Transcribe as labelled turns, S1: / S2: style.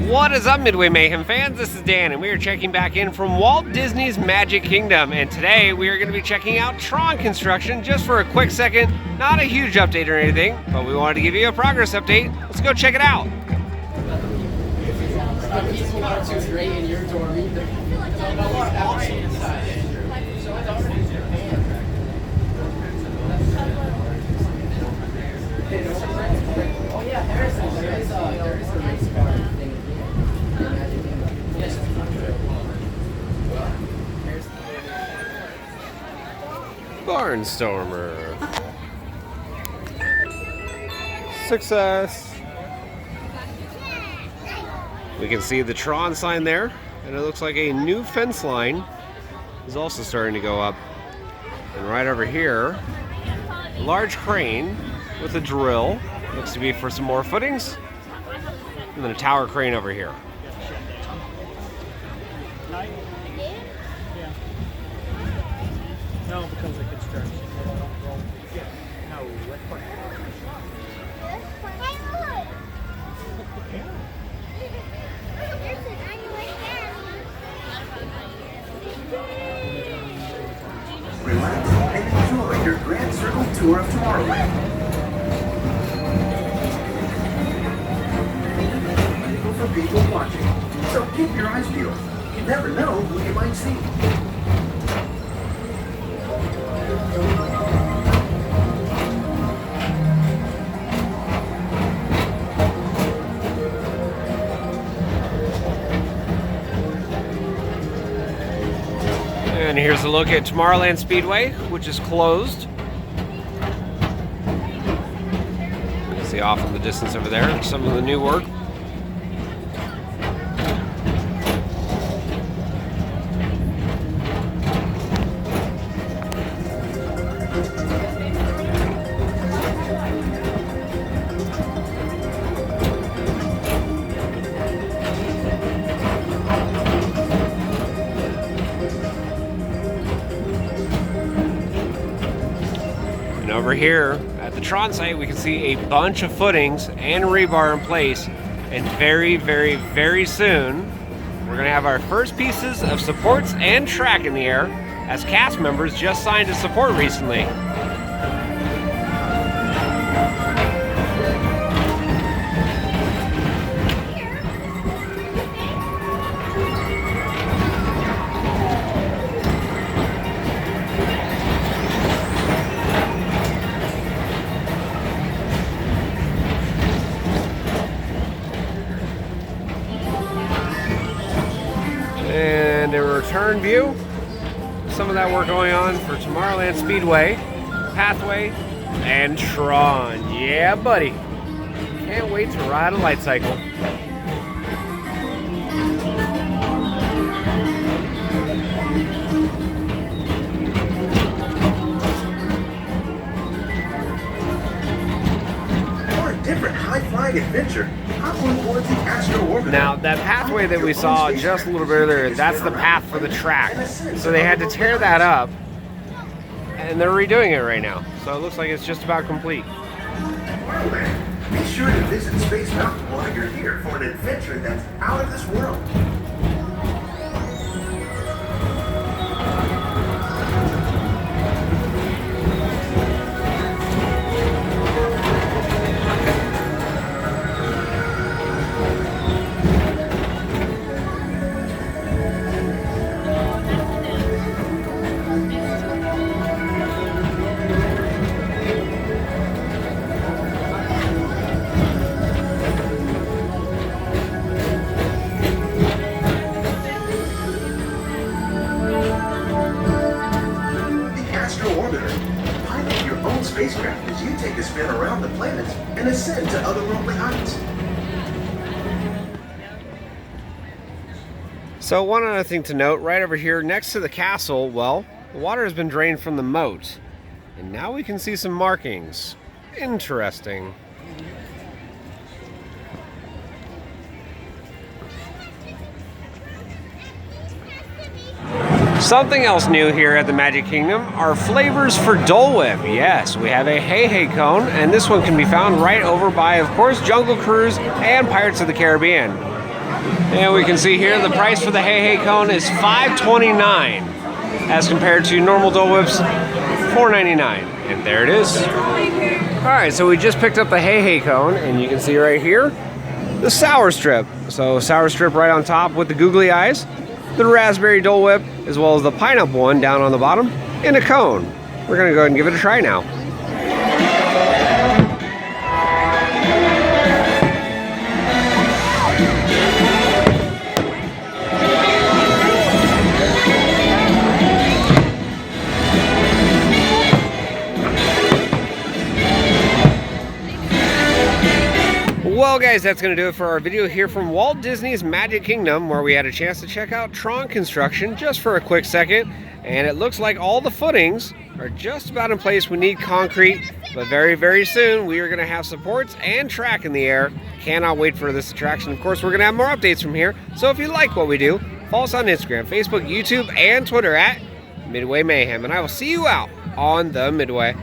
S1: What is up, Midway Mayhem fans? This is Dan, and we are checking back in from Walt Disney's Magic Kingdom. And today we are going to be checking out Tron construction just for a quick second. Not a huge update or anything, but we wanted to give you a progress update. Let's go check it out. Barnstormer. Success. We can see the Tron sign there, and it looks like a new fence line is also starting to go up. And right over here, a large crane with a drill. Looks to be for some more footings. And then a tower crane over here.
S2: No, because of construction. No, what part?
S3: Relax and enjoy your Grand Circle tour of Tomorrowland. For people watching, so keep your eyes peeled. You never know who you might see.
S1: And here's a look at Tomorrowland Speedway, which is closed. You can see off in the distance over there some of the new work. And over here at the Tron site, we can see a bunch of footings and rebar in place. And very, very, very soon, we're going to have our first pieces of supports and track in the air, as cast members just signed a support recently. And a return view. Some of that work going on for Tomorrowland Speedway, Pathway, and Tron. Yeah, buddy. Can't wait to ride a light cycle.
S3: For a different high-flying adventure, hop on board the Astro Orbiter.
S1: Now, that pathway that we saw just a little bit earlier, that's the path for the track. So they had to tear that up, and they're redoing it right now. So it looks like it's just about complete.
S3: Be sure to visit Space Mountain while you're here for an adventure that's out of this world. Spacecraft as you take a spin around the planets and ascend to otherworldly heights.
S1: So one other thing to note, right over here next to the castle, well, the water has been drained from the moat. And now we can see some markings. Interesting. Something else new here at the Magic Kingdom are flavors for Dole Whip. Yes, we have a Hei Hei cone, and this one can be found right over by, of course, Jungle Cruise and Pirates of the Caribbean. And we can see here the price for the Hei Hei cone is $5.29 as compared to normal Dole Whips $4.99. And there it is. Alright, so we just picked up the Hei Hei cone, and you can see right here the sour strip. So sour strip right on top with the googly eyes, the raspberry Dole Whip, as well as the pineapple one down on the bottom in a cone. We're going to go ahead and give it a try now. Well guys, that's going to do it for our video here from Walt Disney's Magic Kingdom, where we had a chance to check out Tron construction just for a quick second. And it looks like all the footings are just about in place. We need concrete, but very, very soon we are going to have supports and track in the air. Cannot wait for this attraction. Of course, we're going to have more updates from here. So if you like what we do, follow us on Instagram, Facebook, YouTube, and Twitter at Midway Mayhem. And I will see you out on the Midway.